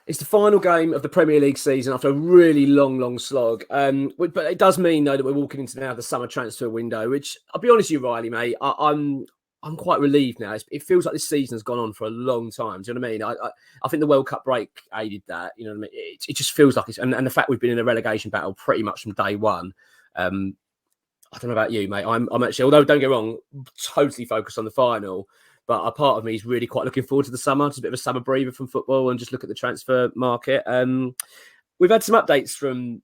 It's the final game of the Premier League season after a really long slog. But it does mean, though, that we're walking into now the summer transfer window, which I'll be honest with you, Riley, mate, I'm quite relieved now. It feels like this season has gone on for a long time. Do you know what I mean? I think the World Cup break aided that. You know what I mean? It just feels like it's... And the fact we've been in a relegation battle pretty much from day one. I don't know about you, mate. I'm actually, although don't get wrong, totally focused on the final. But a part of me is really quite looking forward to the summer. Just a bit of a summer breather from football and just look at the transfer market. We've had some updates from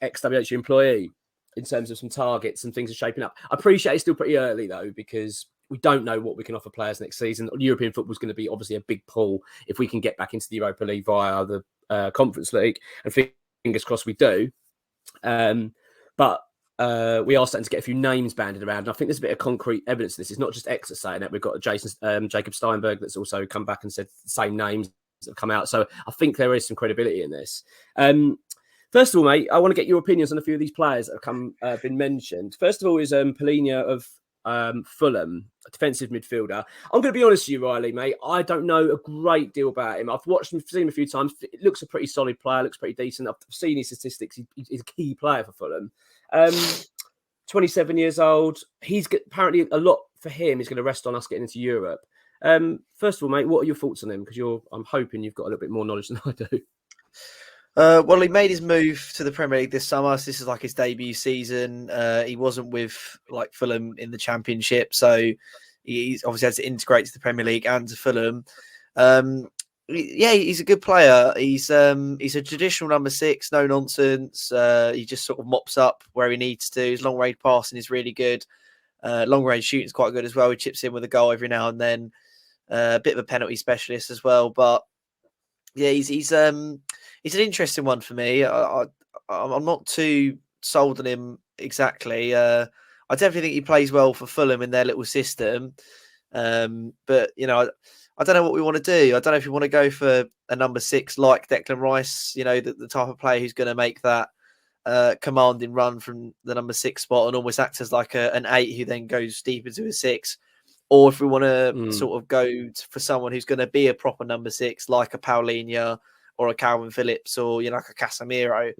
ex-WH employee in terms of some targets and things are shaping up. I appreciate it's still pretty early, though, because we don't know what we can offer players next season. European football is going to be obviously a big pull if we can get back into the Europa League via the Conference League. And fingers crossed we do. But we are starting to get a few names banded around. And I think there's a bit of concrete evidence of this. It's not just X saying that. We've got Jacob Steinberg that's also come back and said the same names that have come out. So I think there is some credibility in this. First of all, mate, I want to get your opinions on a few of these players that have been mentioned. First of all is Polina of Fulham, a defensive midfielder. I'm going to be honest with you, Riley, mate. I don't know a great deal about him. I've watched him, seen him a few times. It looks a pretty solid player, looks pretty decent. I've seen his statistics. He's a key player for Fulham. 27 years old. He's apparently a lot for him is going to rest on us getting into Europe. First of all, mate, what are your thoughts on him? Because I'm hoping you've got a little bit more knowledge than I do. Well, he made his move to the Premier League this summer. So this is like his debut season. He wasn't with like Fulham in the Championship, so he's obviously had to integrate to the Premier League and to Fulham. Yeah, he's a good player. He's a traditional number 6, no nonsense. He just sort of mops up where he needs to. His long range passing is really good. Long range shooting is quite good as well. He chips in with a goal every now and then. A bit of a penalty specialist as well, but yeah, he's an interesting one for me. I'm not too sold on him exactly. I definitely think he plays well for Fulham in their little system. But you know, I don't know what we want to do. I don't know if we want to go for a number 6 like Declan Rice. You know, the type of player who's going to make that commanding run from the number 6 spot and almost act as like an 8 who then goes deep into a 6. Or if we want to sort of go for someone who's going to be a proper number 6, like a Paulinho or a Kalvin Phillips or, you know, like a Casemiro.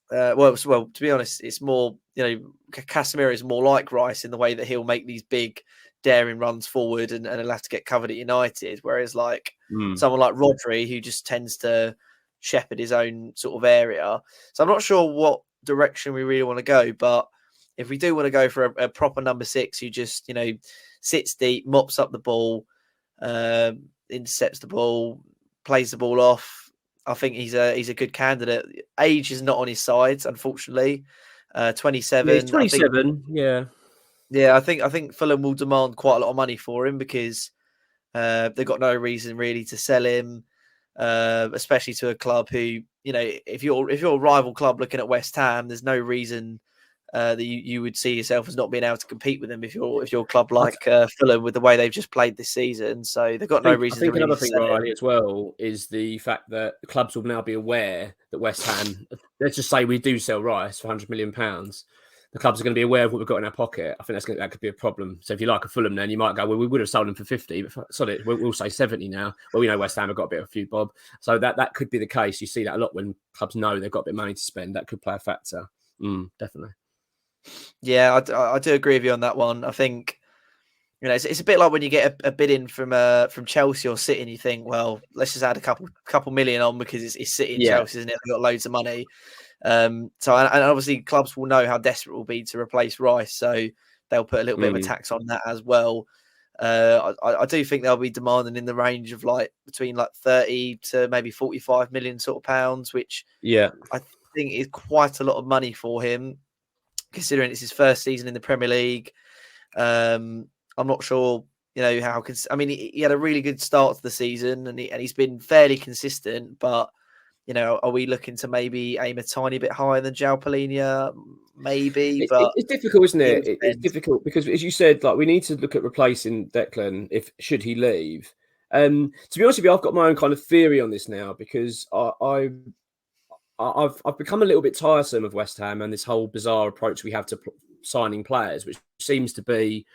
Well, to be honest, it's more, you know, Casemiro is more like Rice in the way that he'll make these big, daring runs forward and he'll have to get covered at United. Whereas like someone like Rodri, who just tends to shepherd his own sort of area. So I'm not sure what direction we really want to go, but if we do want to go for a proper number 6 who just, you know, sits deep, mops up the ball, intercepts the ball, plays the ball off, I think he's a good candidate. Age is not on his side, unfortunately. 27. Yeah, he's 27. Yeah, I think Fulham will demand quite a lot of money for him because they've got no reason really to sell him, especially to a club who, you know, if you're a rival club looking at West Ham, there's no reason that you would see yourself as not being able to compete with them if you're a club like Fulham with the way they've just played this season. So they've got no reason. I think another thing, Riley, as well, is the fact that the clubs will now be aware that West Ham, let's just say we do sell Rice for £100 million. The clubs are going to be aware of what we've got in our pocket. I think that could be a problem. So if you like a Fulham, then you might go, well, we would have sold them for 50, but sorry, we'll say 70 now. Well, we know West Ham have got a bit of a few bob. So that could be the case. You see that a lot when clubs know they've got a bit of money to spend. That could play a factor. Definitely. Yeah, I do agree with you on that one. I think, you know, it's a bit like when you get a bid in from Chelsea or City and you think, well, let's just add a couple million on because it's City and Chelsea, isn't it? They've got loads of money. So and obviously clubs will know how desperate it will be to replace Rice, so they'll put a little bit of a tax on that as well. I do think they'll be demanding in the range of like between like 30 to maybe 45 million sort of pounds, which I think is quite a lot of money for him, considering it's his first season in the Premier League. I'm not sure, you know, how. I mean, he had a really good start to the season, and he's been fairly consistent. But you know, are we looking to maybe aim a tiny bit higher than João Palhinha? Maybe, but it's difficult, isn't it? It's difficult because, as you said, like we need to look at replacing Declan should he leave. To be honest with you, I've got my own kind of theory on this now because I've become a little bit tiresome of West Ham and this whole bizarre approach we have to signing players, which seems to be,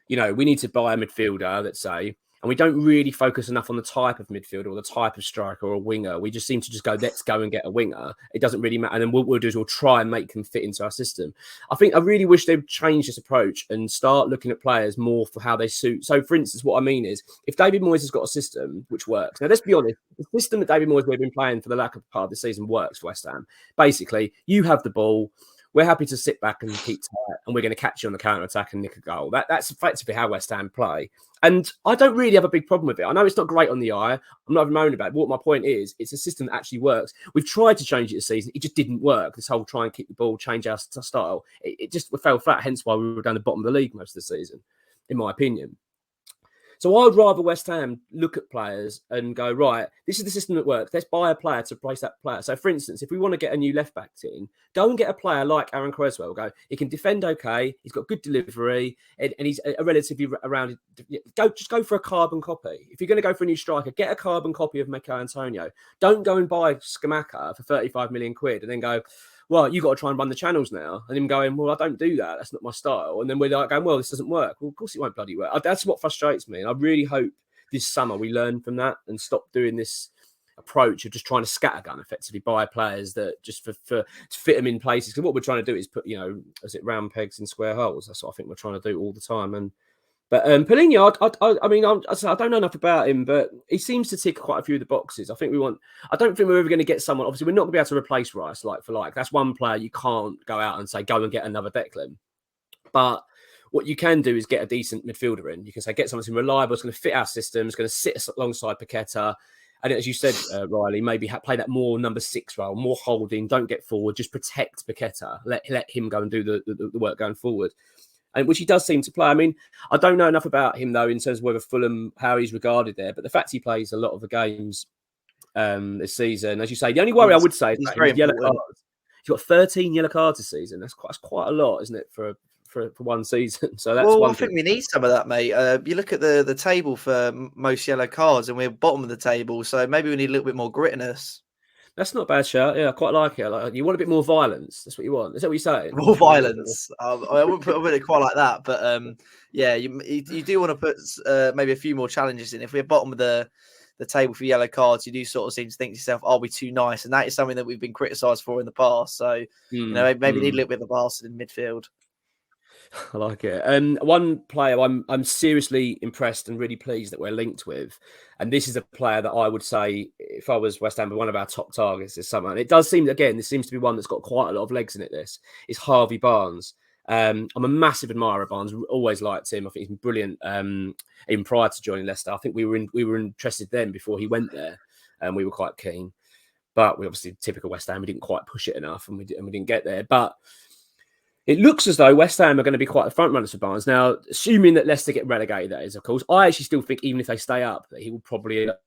you know, we need to buy a midfielder, let's say, And we don't really focus enough on the type of midfielder or the type of striker or a winger. We just seem to just go, let's go and get a winger. It doesn't really matter. And then what we'll do is we'll try and make them fit into our system. I really wish they'd change this approach and start looking at players more for how they suit. So, for instance, what I mean is, if David Moyes has got a system which works, now let's be honest, the system that David Moyes has been playing for the lack of part of the season works for West Ham. Basically, you have the ball. We're happy to sit back and keep tight, and we're going to catch you on the counter-attack and nick a goal. That's effectively how West Ham play. And I don't really have a big problem with it. I know it's not great on the eye. I'm not even moaning about it. But what my point is, it's a system that actually works. We've tried to change it this season. It just didn't work. This whole try and kick the ball, change our style. It just fell flat, hence why we were down the bottom of the league most of the season, in my opinion. So I would rather West Ham look at players and go, right, this is the system that works. Let's buy a player to replace that player. So, for instance, if we want to get a new left-back in, go and get a player like Aaron Cresswell. Go, he can defend okay, he's got good delivery, and he's a relatively around. Just go for a carbon copy. If you're going to go for a new striker, get a carbon copy of Mikel Antonio. Don't go and buy Skamaka for 35 million quid and then go, well, you got to try and run the channels now. And him going, well, I don't do that. That's not my style. And then we're like going, well, this doesn't work. Well, of course it won't bloody work. That's what frustrates me. And I really hope this summer we learn from that and stop doing this approach of just trying to scattergun effectively, buy players that just for to fit them in places. Because what we're trying to do is put, is it round pegs in square holes? That's what I think we're trying to do all the time. But Paulinho, I don't know enough about him, but he seems to tick quite a few of the boxes. I don't think we're ever going to get someone. Obviously, we're not going to be able to replace Rice like for like. That's one player you can't go out and say, go and get another Declan. But what you can do is get a decent midfielder in. You can say, get someone who's reliable, is going to fit our system, is going to sit alongside Paqueta. And as you said, Riley, maybe play that more number 6 role, more holding, don't get forward, just protect Paqueta. Let him go and do the work going forward. And which he does seem to play. I mean, I don't know enough about him, though, in terms of whether Fulham, how he's regarded there. But the fact he plays a lot of the games this season, as you say, the only worry I would say is that his yellow cards. He's got 13 yellow cards this season. That's quite a lot, isn't it, for one season? So that's one I think we need some of that, mate. You look at the table for most yellow cards, and we're bottom of the table. So maybe we need a little bit more grittiness. That's not a bad shout. Yeah, I quite like it. You want a bit more violence. That's what you want. Is that what you're saying? More violence. I wouldn't put it quite like that, but yeah, you do want to put maybe a few more challenges in. If we're bottom of the table for yellow cards, you do sort of seem to think to yourself, "Are we too nice?" And that is something that we've been criticised for in the past. So maybe need a little bit of a bastard in midfield. I like it. One player I'm seriously impressed and really pleased that we're linked with, and this is a player that I would say, if I was West Ham, one of our top targets this summer. And it does seem, again, this seems to be one that's got quite a lot of legs in it. This is Harvey Barnes. I'm a massive admirer of Barnes. Always liked him. I think he's been brilliant. Even prior to joining Leicester, I think we were interested then before he went there, and we were quite keen. But we obviously, typical West Ham, we didn't quite push it enough, and we didn't get there. But it looks as though West Ham are going to be quite the front runners for Barnes. Now, assuming that Leicester get relegated, that is, of course. I actually still think, even if they stay up, that he will probably end up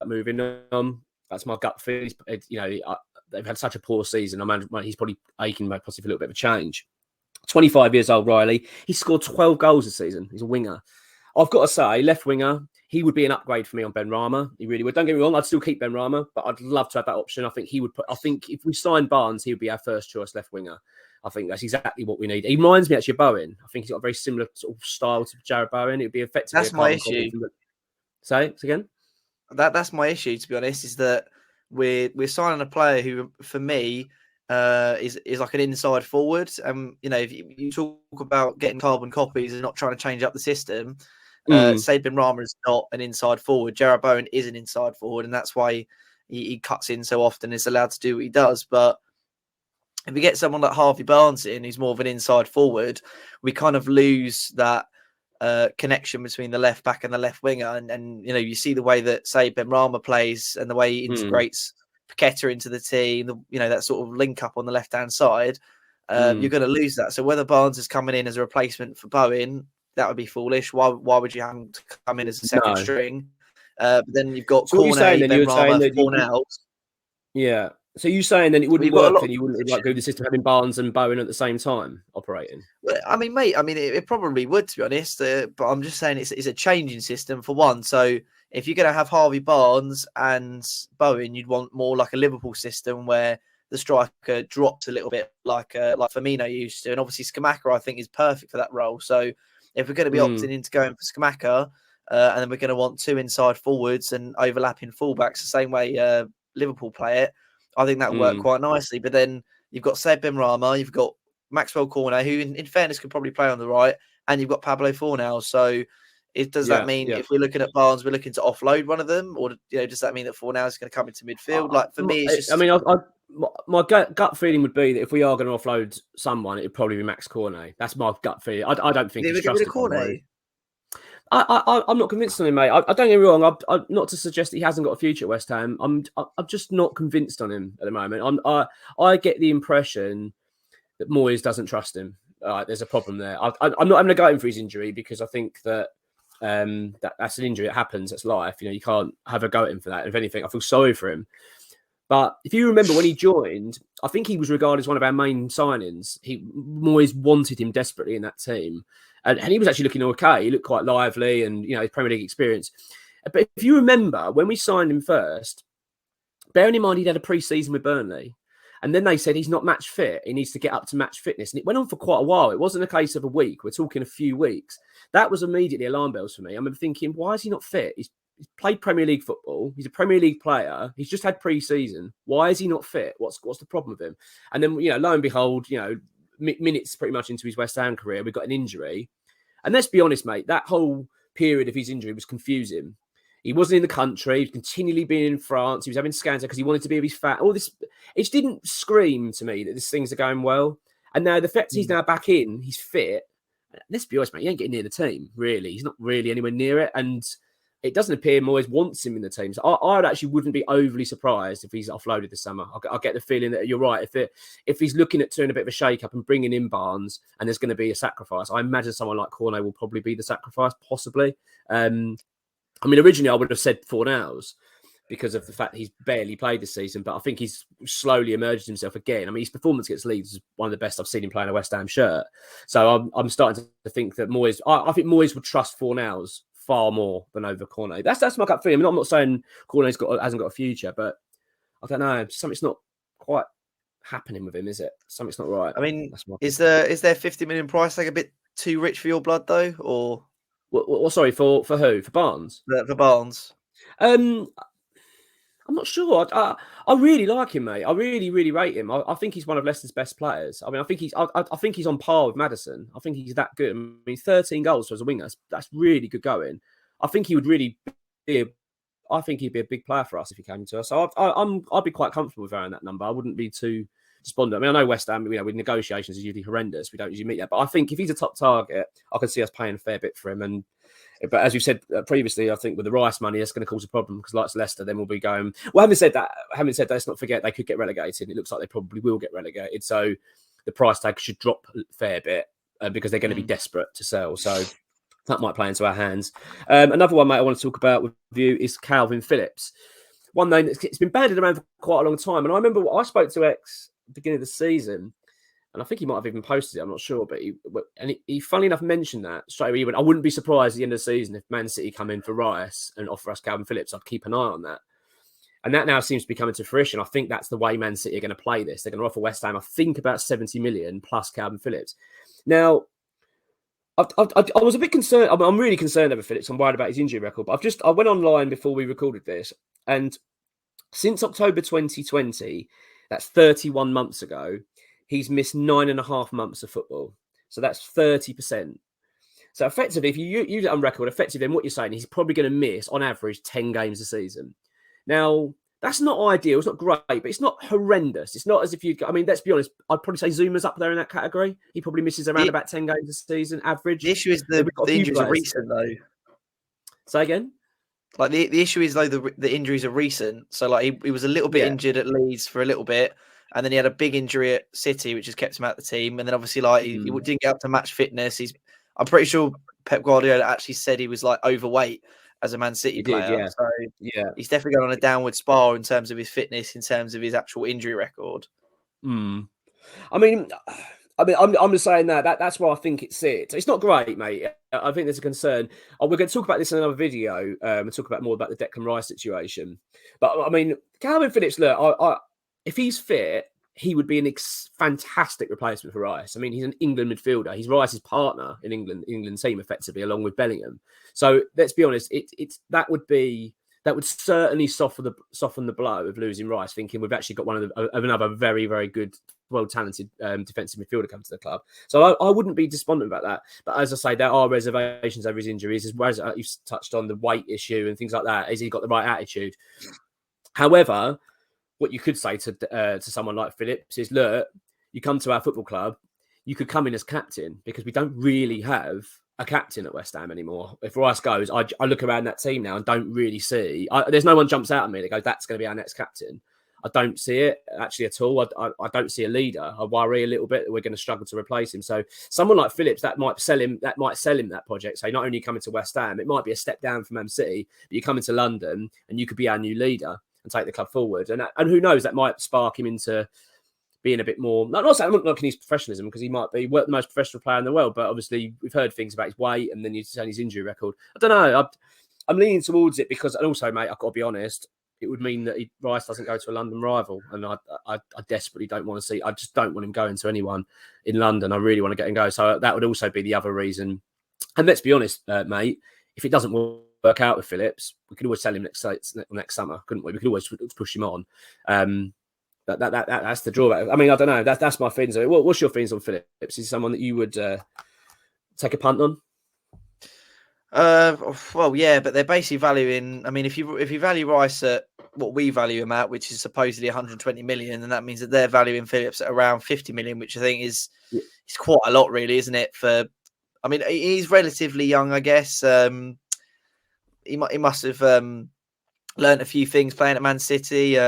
moving on. That's my gut feel. They've had such a poor season. He's probably aching possibly a little bit of a change. 25 years old, Riley. He scored 12 goals this season. He's a winger. I've got to say, left winger, he would be an upgrade for me on Ben Rama. He really would. Don't get me wrong, I'd still keep Ben Rama, but I'd love to have that option. I think if we sign Barnes, he would be our first choice left winger. I think that's exactly what we need. He reminds me actually of Bowen. I think he's got a very similar sort of style to Jared Bowen. It would be effectively. That's my issue. Say it again. That's my issue, to be honest, is that we're signing a player who, for me, is like an inside forward. If you talk about getting carbon copies and not trying to change up the system, Said Ben Rama is not an inside forward. Jared Bowen is an inside forward, and that's why he cuts in so often and is allowed to do what he does. But if we get someone like Harvey Barnes in, who's more of an inside forward, we kind of lose that connection between the left back and the left winger. And you see the way that, say, Ben Rama plays and the way he integrates Paqueta into the team, that sort of link up on the left-hand side, you're going to lose that. So whether Barnes is coming in as a replacement for Bowen, that would be foolish. Why would you have him to come in as a second string? But then you've got Cornet, Ben Rama, Cornell. Yeah. So you're saying then it wouldn't work, and you wouldn't go the system having Barnes and Bowen at the same time operating? Well, I mean, mate, it probably would, to be honest. But I'm just saying it's a changing system for one. So if you're going to have Harvey Barnes and Bowen, you'd want more like a Liverpool system where the striker drops a little bit like Firmino used to. And obviously Skamaka, I think, is perfect for that role. So if we're going to be opting into going for Skamaka, and then we're going to want 2 inside forwards and overlapping fullbacks the same way Liverpool play it. I think that worked quite nicely. But then you've got Seb Benrahma, you've got Maxwell Cornet, who in fairness could probably play on the right, and you've got Pablo Fornals. So does that mean if we're looking at Barnes, we're looking to offload one of them, or does that mean that Fornals is going to come into midfield? Like for me, it's just. I mean, my gut feeling would be that if we are going to offload someone, it'd probably be Max Cornet. That's my gut feeling. I don't think he's trusted. I'm not convinced on him, mate. I don't get me wrong. I'm not to suggest that he hasn't got a future at West Ham. I'm just not convinced on him at the moment. I get the impression that Moyes doesn't trust him. There's a problem there. I'm not having to go in for his injury because I think that that's an injury. It happens. That's life. You can't have a go at him for that. If anything, I feel sorry for him. But if you remember when he joined, I think he was regarded as one of our main signings. Moyes wanted him desperately in that team. And he was actually looking okay. He looked quite lively and, his Premier League experience. But if you remember, when we signed him first, bearing in mind he'd had a pre-season with Burnley, and then they said he's not match fit. He needs to get up to match fitness. And it went on for quite a while. It wasn't a case of a week. We're talking a few weeks. That was immediately alarm bells for me. I remember thinking, why is he not fit? He's played Premier League football. He's a Premier League player. He's just had pre-season. Why is he not fit? What's the problem with him? And then, lo and behold, minutes pretty much into his West Ham career, we got an injury. And let's be honest, mate, that whole period of his injury was confusing. He wasn't in the country. He was continually being in France. He was having scans because he wanted to be with his fat. All this, it didn't scream to me that these things are going well. And now the fact he's now back in, he's fit. Let's be honest, mate, he ain't getting near the team, really. He's not really anywhere near it. And it doesn't appear Moyes wants him in the team. So I actually wouldn't be overly surprised if he's offloaded this summer. I get the feeling that you're right. If he's looking at doing a bit of a shake-up and bringing in Barnes and there's going to be a sacrifice, I imagine someone like Cornet will probably be the sacrifice, possibly. Originally I would have said Fornals because of the fact he's barely played this season, but I think he's slowly emerged himself again. His performance against Leeds is one of the best I've seen him play in a West Ham shirt. So I'm starting to think that Moyes, I think Moyes would trust Fornals far more than over Cornet. That's my gut feeling. I'm not saying Cornet hasn't got a future, but I don't know. Something's not quite happening with him, is it? Something's not right. Is their 50 million price tag a bit too rich for your blood though, or? Well, sorry, for who? For Barnes? For Barnes. I'm not sure. I really like him, mate. I really, really rate him. I think he's one of Leicester's best players. I think he's on par with Maddison. I think he's that good. 13 goals as a winger. That's really good going. I think he would really be. I think he'd be a big player for us if he came to us. So I'd be quite comfortable with around that number. I wouldn't be too despondent. I know West Ham, with negotiations is usually horrendous. We don't usually meet that. But I think if he's a top target, I can see us paying a fair bit for him. But as we've said previously, I think with the Rice money, that's going to cause a problem because, like Leicester, then we'll be going. Well, having said that, let's not forget they could get relegated. It looks like they probably will get relegated. So the price tag should drop a fair bit because they're going to be desperate to sell. So that might play into our hands. Another one, mate, I want to talk about with you is Kalvin Phillips. One name that's been bandied around for quite a long time. And I remember I spoke to X at the beginning of the season. And I think he might have even posted it. I'm not sure, but he funnily enough mentioned that straight away. He went, I wouldn't be surprised at the end of the season if Man City come in for Rice and offer us Kalvin Phillips. I'd keep an eye on that. And that now seems to be coming to fruition. I think that's the way Man City are going to play this. They're going to offer West Ham, I think, about 70 million plus Kalvin Phillips. Now, I was a bit concerned. I'm really concerned over Phillips. I'm worried about his injury record. But I went online before we recorded this. And since October 2020, that's 31 months ago, he's missed 9.5 months of football. So that's 30%. So effectively, if you use it on record, effectively, then what you're saying is he's probably going to miss, on average, 10 games a season. Now, that's not ideal. It's not great, but it's not horrendous. It's not as if let's be honest, I'd probably say Zuma's up there in that category. He probably misses around about 10 games a season, average. The issue is the injuries are recent, though. Say again? Like the issue is, though, the injuries are recent. So, like, he was a little bit injured at Leeds for a little bit. And then he had a big injury at City, which has kept him out of the team. And then obviously, like, he didn't get up to match fitness. I'm pretty sure Pep Guardiola actually said he was like overweight as a Man City player. So he's definitely going on a downward spiral in terms of his fitness, in terms of his actual injury record. I'm just saying that's where I think it sits. It's not great, mate. I think there's a concern. We're going to talk about this in another video and talk about more about the Declan Rice situation. But Kalvin Phillips, look, if he's fit, he would be an fantastic replacement for Rice. I mean, he's an England midfielder. He's Rice's partner in England team, effectively, along with Bellingham. So let's be honest, that would certainly soften the blow of losing Rice, thinking we've actually got another very, very good, well-talented defensive midfielder come to the club. So I wouldn't be despondent about that. But as I say, there are reservations over his injuries, as well as you've touched on the weight issue and things like that. Has he got the right attitude? However, what you could say to someone like Phillips is, look, you come to our football club, you could come in as captain, because we don't really have a captain at West Ham anymore. If Rice goes, I look around that team now and don't really see. There's no one jumps out at me that goes, that's going to be our next captain. I don't see it actually at all. I don't see a leader. I worry a little bit that we're going to struggle to replace him. So someone like Phillips, that might sell him that project. So not only coming to West Ham, it might be a step down from Man City, but you come into London and you could be our new leader and take the club forward. And who knows, that might spark him into being a bit more, not saying I'm not looking at his professionalism, because he might be the most professional player in the world, but obviously we've heard things about his weight and then you've seen his injury record. I don't know. I'm leaning towards it because, and also, mate, I've got to be honest, it would mean that Rice doesn't go to a London rival. And I desperately don't want to see, I just don't want him going to anyone in London. I really want to get him go. So that would also be the other reason. And let's be honest, mate, if it doesn't work out with Phillips, we could always sell him next summer, couldn't we? We could always push him on. That's the drawback. I mean, I don't know. That's my feelings. What's your feelings on Phillips? Is he someone that you would take a punt on? Well, yeah, but they're basically valuing. I mean, if you value Rice at what we value him at, which is supposedly 120 million, then that means that they're valuing Phillips at around 50 million, which I think is quite a lot, really, isn't it? I mean, he's relatively young, I guess. He must have learned a few things playing at Man City.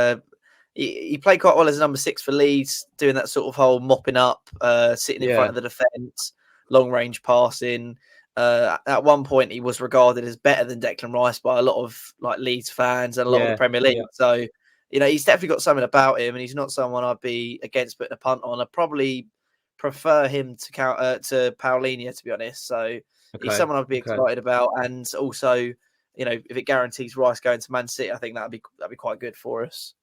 He played quite well as number 6 for Leeds, doing that sort of whole mopping up, sitting in front of the defence, long range passing. At one point, he was regarded as better than Declan Rice by a lot of Leeds fans and a lot of the Premier League. Yeah. So, he's definitely got something about him, and he's not someone I'd be against putting a punt on. I'd probably prefer him to Paulinho, to be honest. So he's someone I'd be excited about, and also, if it guarantees Rice going to Man City, I think that'd be quite good for us.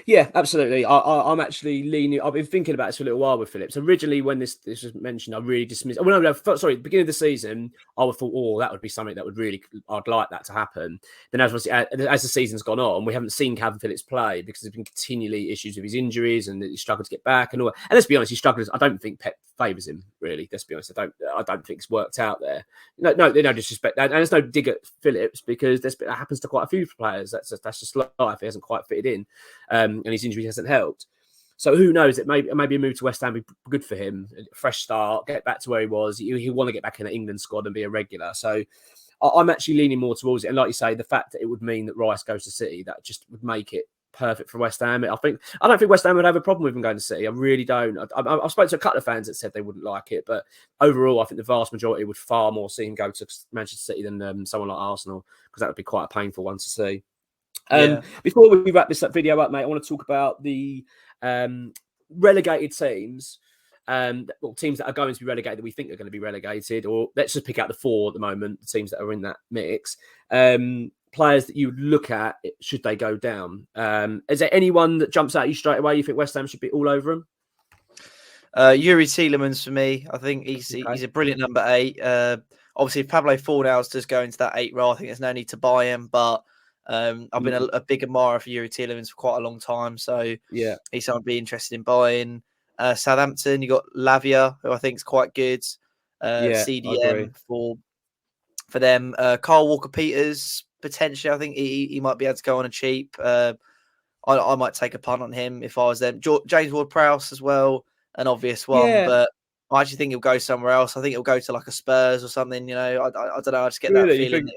Yeah, absolutely. I'm actually leaning. I've been thinking about this for a little while with Phillips. Originally, when this was mentioned, I really dismissed. Well, no, sorry. Beginning of the season, I would thought, that would be something that would really, I'd like that to happen. Then, as the season's gone on, we haven't seen Kalvin Phillips play because there's been continually issues with his injuries and he struggled to get back and all. And let's be honest, he struggled. I don't think Pep favours him really. Let's be honest. I don't think it's worked out there. No disrespect. And there's no dig at Phillips because that happens to quite a few players. That's just life. He hasn't quite fitted in. And his injury hasn't helped. So who knows? It maybe a move to West Ham would be good for him. A fresh start, get back to where he was. He'll want to get back in the England squad and be a regular. So I'm actually leaning more towards it. And like you say, the fact that it would mean that Rice goes to City, that just would make it perfect for West Ham. I don't think West Ham would have a problem with him going to City. I really don't. I've spoken to a couple of fans that said they wouldn't like it, but overall, I think the vast majority would far more see him go to Manchester City than someone like Arsenal, because that would be quite a painful one to see. Before we wrap this video up, mate, I want to talk about the relegated teams, teams that are going to be relegated that we think are going to be relegated, or let's just pick out the 4 at the moment, the teams that are in that mix. Players that you would look at should they go down. Is there anyone that jumps out at you straight away? You think West Ham should be all over them? Yuri Tielemans for me. I think he's a brilliant number 8. Obviously, if Pablo Fornals does go into that 8 role, I think there's no need to buy him, but I've been a big admirer for Yuri Tielemans for quite a long time, so yeah, he's someone I'd be interested in buying. Southampton, you got Lavia, who I think is quite good. CDM for them. Kyle Walker-Peters, potentially, I think he might be able to go on a cheap. I might take a punt on him if I was them. James Ward-Prowse as well, an obvious one, but I actually think he'll go somewhere else. I think he'll go to like a Spurs or something. I don't know. I just get that feeling.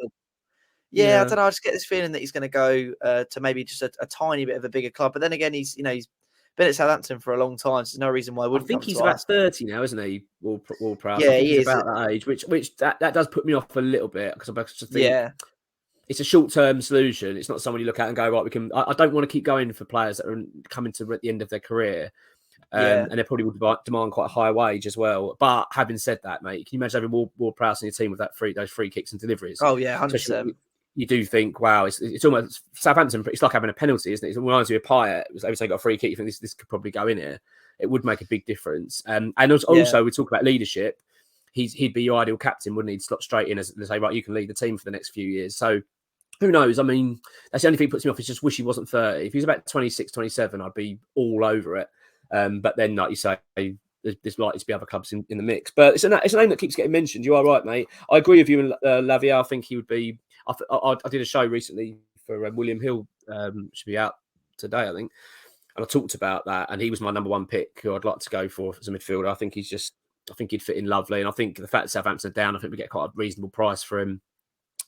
I don't know. I just get this feeling that he's going to go to maybe just a tiny bit of a bigger club. But then again, he's been at Southampton for a long time, so there's no reason why I wouldn't. I think he's about 30 now, isn't he? Ward-Prowse. Yeah, he's about that age, which that does put me off a little bit, because I just think it's a short-term solution. It's not someone you look at and go, right, we can. I don't want to keep going for players that are coming to the end of their career. And they probably would demand quite a high wage as well. But having said that, mate, can you imagine having Ward-Prowse in your team with those free kicks and deliveries? Oh yeah, 100%. you do think, wow, it's almost Southampton. It's like having a penalty, isn't it? It reminds you of Payet. Every time you got a free kick, you think this could probably go in here. It would make a big difference. And also we talk about leadership. He'd be your ideal captain, wouldn't he? He'd slot straight in as they say, right, you can lead the team for the next few years. So who knows? I mean, that's the only thing that puts me off. Is just wish he wasn't 30. If he was about 26, 27, I'd be all over it. But then, like you say, there's likely to be other clubs in the mix. But it's a name that keeps getting mentioned. You are right, mate. I agree with you and Lavia. I think he would be. I did a show recently for William Hill. Should be out today, I think. And I talked about that, and he was my number one pick who I'd like to go for as a midfielder. I think he'd fit in lovely. And I think the fact that Southampton are down, I think we get quite a reasonable price for him.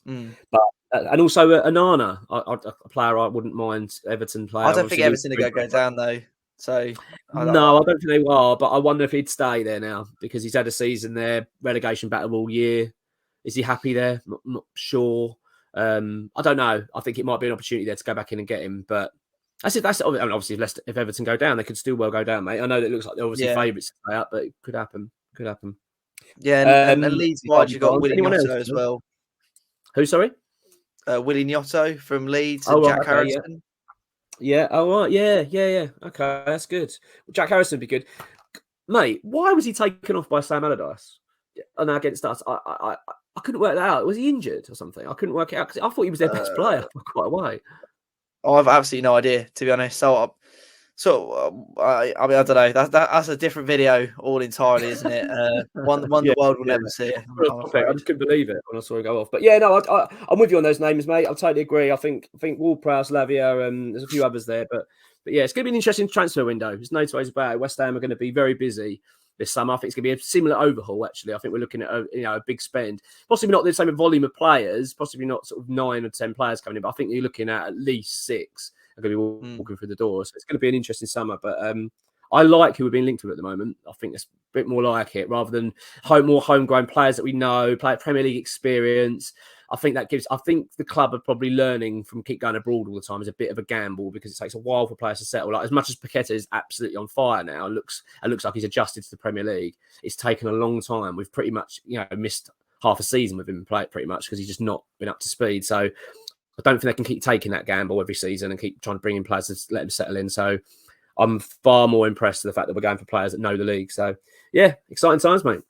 But and also Anana, a player I wouldn't mind. Everton player. I don't think Everton are going to go down though. So I don't think they are. But I wonder if he'd stay there now because he's had a season there, relegation battle all year. Is he happy there? Not sure. I don't know. I think it might be an opportunity there to go back in and get him. But obviously if Everton go down, they could still well go down, mate. I know that it looks like they're obviously favourites to stay up, but it could happen. Yeah, and Leeds wide, you've got Willie Gnotto as well. Who, sorry? Willie Gnotto from Leeds and Jack Harrison. Yeah. Oh, right. Yeah. Okay, that's good. Jack Harrison would be good. Mate, why was he taken off by Sam Allardyce? And against us, I couldn't work that out. Was he injured or something? I couldn't work it out because I thought he was their best player for quite a while. I've absolutely no idea, to be honest. I don't know. That's a different video all entirely, isn't it? One the world will never see. I just couldn't believe it when I saw it go off. But yeah, no, I'm with you on those names, mate. I totally agree. I think Ward-Prowse, Lavia, there's a few others there, but yeah, it's going to be an interesting transfer window. There's no two ways about it. West Ham are going to be very busy this summer. I think it's going to be a similar overhaul. Actually, I think we're looking at a big spend. Possibly not the same volume of players. Possibly not sort of 9 or 10 players coming in. But I think you're looking at least 6 are going to be walking through the door. So it's going to be an interesting summer. But I like who we're being linked to at the moment. I think it's a bit more like it rather than more homegrown players that we know, Premier League experience. I think the club are probably learning from keep going abroad all the time is a bit of a gamble because it takes a while for players to settle. Like as much as Paqueta is absolutely on fire now, it looks like he's adjusted to the Premier League. It's taken a long time. We've pretty much missed half a season with him playing pretty much because he's just not been up to speed. So I don't think they can keep taking that gamble every season and keep trying to bring in players to let them settle in. So I'm far more impressed with the fact that we're going for players that know the league. So yeah, exciting times, mate.